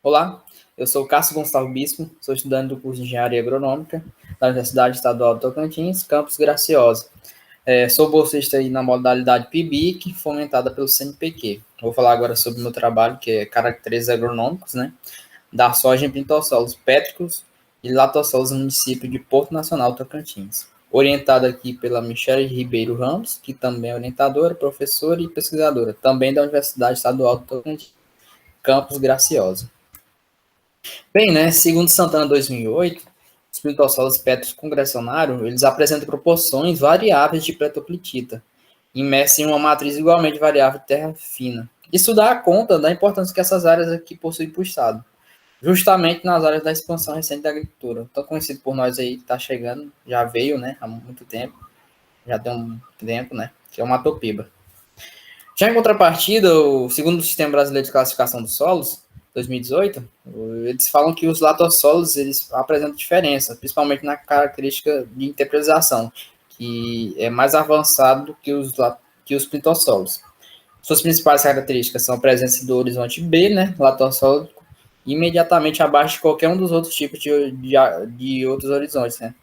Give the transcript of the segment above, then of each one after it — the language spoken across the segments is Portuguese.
Olá, eu sou Cássio Gonçalves Bispo, sou estudante do curso de Engenharia Agronômica da Universidade Estadual de Tocantins, campus Graciosa. Sou bolsista aí na modalidade PIBIC, fomentada pelo CNPq. Vou falar agora sobre o meu trabalho, que é Caracteres Agronômicos, né, da soja em pintossolos pétricos e latossolos no município de Porto Nacional, Tocantins. Orientado aqui pela Michele Ribeiro Ramos, que também é orientadora, professora e pesquisadora, também da Universidade Estadual de Tocantins, campus Graciosa. Bem, né, segundo Santana 2008, os plintossolos petros congressionário, eles apresentam proporções variáveis de pletoclitita, imersa em uma matriz igualmente variável de terra fina. Isso dá conta da importância que essas áreas aqui possuem para o Estado, justamente nas áreas da expansão recente da agricultura. Tão conhecido por nós aí, que está chegando, já veio, né, há muito tempo, já tem um tempo, né, que é o Matopiba. Já em contrapartida, o segundo Sistema Brasileiro de Classificação dos Solos, 2018, eles falam que os latossolos eles apresentam diferença, principalmente na característica de interpretação, que é mais avançado do que os plintossolos. Suas principais características são a presença do horizonte B, né, latossolo, imediatamente abaixo de qualquer um dos outros tipos de outros horizontes, né,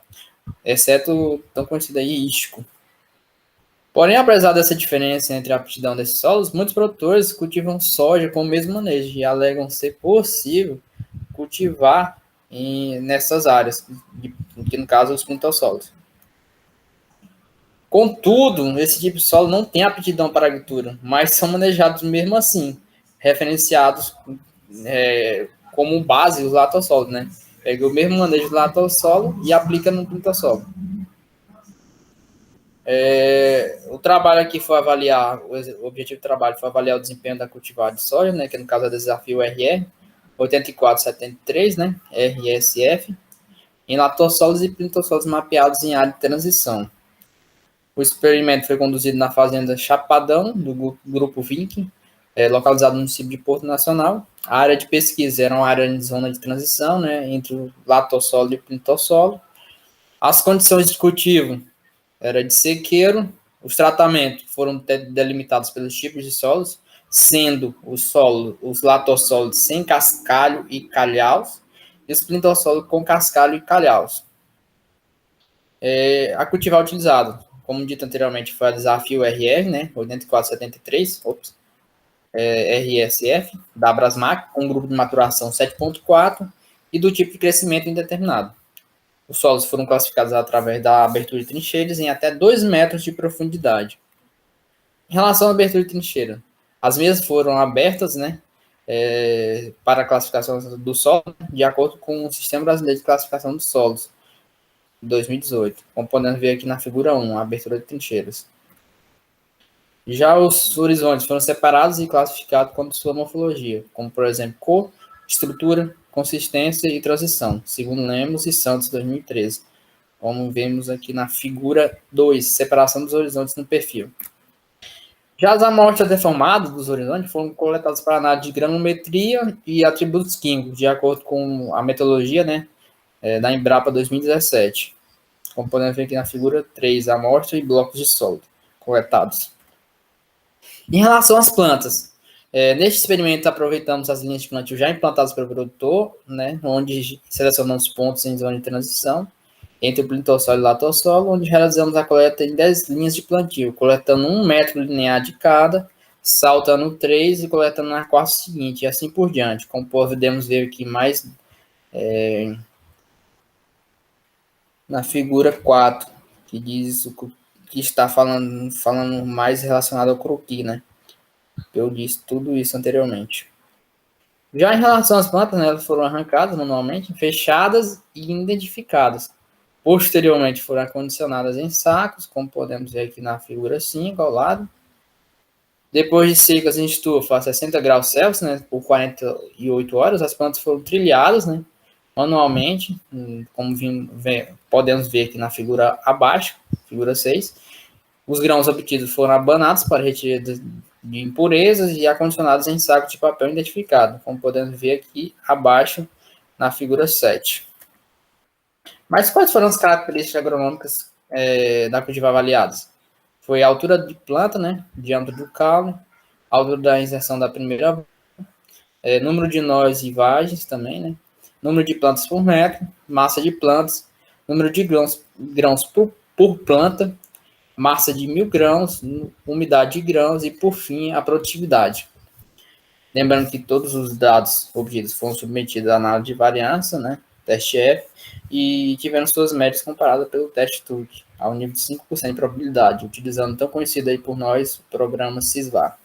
exceto o tão conhecido aí isco. Porém, apesar dessa diferença entre a aptidão desses solos, muitos produtores cultivam soja com o mesmo manejo e alegam ser possível cultivar nessas áreas, que no caso os pintossolos. Contudo, esse tipo de solo não tem aptidão para a agricultura, mas são manejados mesmo assim, referenciados como base os latossolos, né? Pega o mesmo manejo do latossolo e aplica no pintossolo. O trabalho aqui foi avaliar, o objetivo do trabalho foi avaliar o desempenho da cultivar de soja, né, que no caso é o desafio RR 8473, né, RSF, em latossolos e plintossolos mapeados em área de transição. O experimento foi conduzido na fazenda Chapadão, do grupo Vinck, localizado no município de Porto Nacional. A área de pesquisa era uma área de zona de transição, né, entre o latossolo e o plintosolo. As condições de cultivo era de sequeiro. Os tratamentos foram delimitados pelos tipos de solos, sendo os latossolos sem cascalho e calhaus, e os plintossolos com cascalho e calhaus. A cultivar utilizado, como dito anteriormente, foi o desafio RR, né, 8473, RSF, da Abrasmac, com um grupo de maturação 7.4 e do tipo de crescimento indeterminado. Os solos foram classificados através da abertura de trincheiras em até 2 metros de profundidade. Em relação à abertura de trincheira, as mesmas foram abertas, né, para a classificação do solo, de acordo com o Sistema Brasileiro de Classificação dos Solos, de 2018, como podemos ver aqui na figura 1, a abertura de trincheiras. Já os horizontes foram separados e classificados com sua morfologia, como, por exemplo, cor, estrutura, consistência e transição, segundo Lemos e Santos, 2013, como vemos aqui na figura 2, separação dos horizontes no perfil. Já as amostras deformadas dos horizontes foram coletadas para análise de granulometria e atributos químicos, de acordo com a metodologia, né, da Embrapa 2017. Como podemos ver aqui na figura 3, amostra e blocos de solo coletados. Em relação às plantas, neste experimento aproveitamos as linhas de plantio já implantadas pelo produtor, né, onde selecionamos pontos em zona de transição entre o plintosolo e o latossolo, onde realizamos a coleta em 10 linhas de plantio, coletando 1 metro linear de cada, saltando 3 e coletando na quarta seguinte, e assim por diante. Como podemos ver aqui mais na figura 4, que diz o que está falando mais relacionado ao croquis, né? Eu disse tudo isso anteriormente. Já em relação às plantas, né, elas foram arrancadas manualmente, fechadas e identificadas. Posteriormente foram acondicionadas em sacos, como podemos ver aqui na figura 5, ao lado. Depois de secas em estufa a 60 graus Celsius, né, por 48 horas, as plantas foram trilhadas, né, manualmente, como podemos ver aqui na figura abaixo, figura 6. Os grãos obtidos foram abanados para retirada de impurezas e acondicionados em sacos de papel identificado, como podemos ver aqui abaixo na figura 7. Mas quais foram as características agronômicas da cultivar avaliadas? Foi a altura de planta, né, diâmetro do caule, a altura da inserção da primeira, número de nós e vagens também, né? Número de plantas por metro, massa de plantas, número de grãos por planta, massa de 1.000 grãos, umidade de grãos e, por fim, a produtividade. Lembrando que todos os dados obtidos foram submetidos à análise de variância, né, teste F, e tiveram suas médias comparadas pelo teste TUC, ao nível de 5% de probabilidade, utilizando o tão conhecido aí por nós, o programa SISVAR.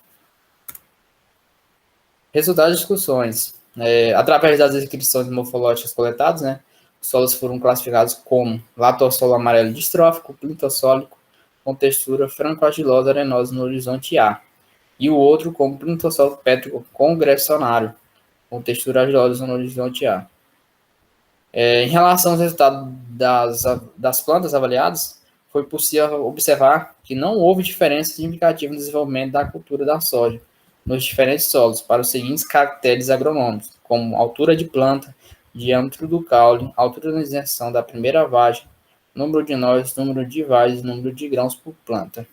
Resultados de discussões. Através das descrições morfológicas coletadas, né, os solos foram classificados como latossolo amarelo distrófico, plintossólico, com textura franco-argilosa arenosa no horizonte A, e o outro como plintossolo pétrico congressionário, com textura argilosa no horizonte A. Em relação aos resultados das plantas avaliadas, foi possível observar que não houve diferença significativa no desenvolvimento da cultura da soja nos diferentes solos para os seguintes caracteres agronômicos, como altura de planta, diâmetro do caule, altura da inserção da primeira vagem, número de nós, número de vagens, número de grãos por planta.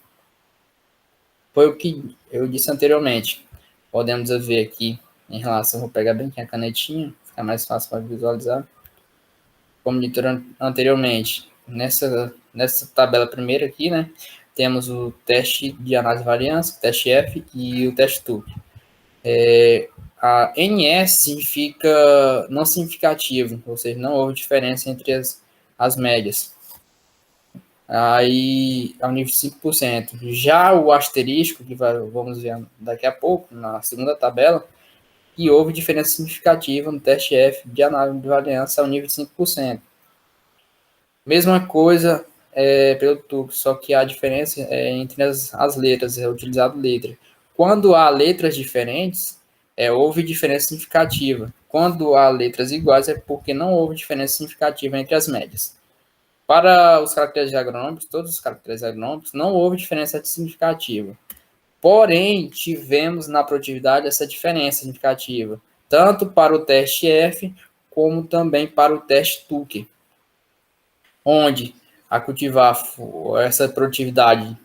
Foi o que eu disse anteriormente. Podemos ver aqui em relação, vou pegar bem aqui a canetinha, fica mais fácil para visualizar. Como dito anteriormente, nessa tabela primeira aqui, né, temos o teste de análise de variância, o teste F e o teste TUC. A NS significa não significativo, ou seja, não houve diferença entre as médias. Aí, ao nível de 5%. Já o asterisco, que vamos ver daqui a pouco, na segunda tabela, que houve diferença significativa no teste F de análise de variância ao nível de 5%. Mesma coisa pelo TUC, só que a diferença é entre as letras, é utilizado letra. Quando há letras diferentes, houve diferença significativa. Quando há letras iguais, é porque não houve diferença significativa entre as médias. Para os caracteres agronômicos, todos os caracteres agronômicos, não houve diferença significativa. Porém, tivemos na produtividade essa diferença significativa, tanto para o teste F, como também para o teste TUC, onde a cultivar essa produtividade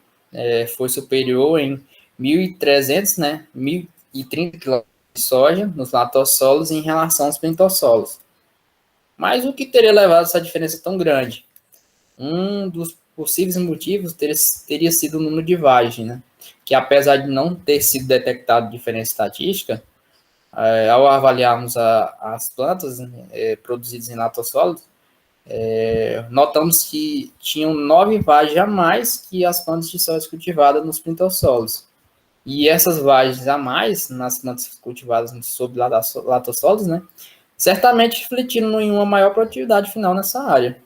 foi superior em 1.300, né, 1.030 kg de soja nos latossolos em relação aos pentossolos. Mas o que teria levado a essa diferença tão grande? Um dos possíveis motivos teria sido o número de vagem, né? Que apesar de não ter sido detectado diferença estatística, ao avaliarmos as plantas produzidas em latossolos, notamos que tinham 9 vagens a mais que as plantas de soja cultivadas nos plintossolos. E essas vagens a mais nas plantas cultivadas sob latossolos, né, certamente refletiram em uma maior produtividade final nessa área.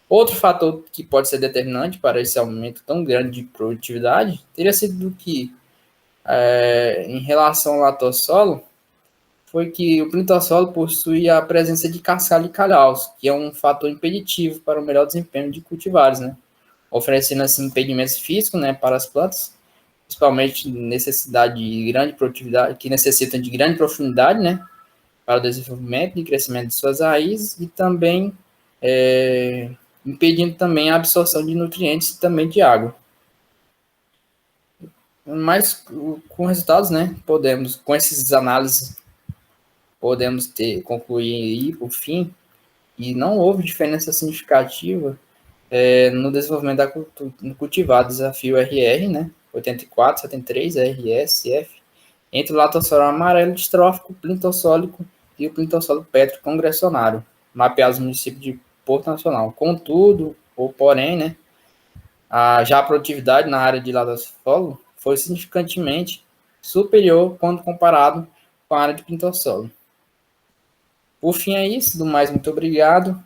Outro fator que pode ser determinante para esse aumento tão grande de produtividade teria sido que, em relação ao latossolo, foi que o plintosolo possui a presença de cascalho de calhaus, que é um fator impeditivo para o melhor desempenho de cultivares, né? Oferecendo assim impedimentos físicos, né, para as plantas, principalmente necessidade de grande produtividade, que necessitam de grande profundidade, né, para o desenvolvimento e crescimento de suas raízes e também impedindo também a absorção de nutrientes e também de água. Mas com resultados, né, com essas análises, podemos concluir aí, por fim, e não houve diferença significativa no desenvolvimento da cultivar desafio RR, né, 84, 73, RS, F, entre o latossolo amarelo distrófico, plintossólico e o plintossolo pétrico congressionário, mapeados no município de Porto Nacional. Contudo, ou porém, né, já a produtividade na área de latossolo foi significativamente superior quando comparado com a área de plintossolo. Por fim é isso, do mais, muito obrigado.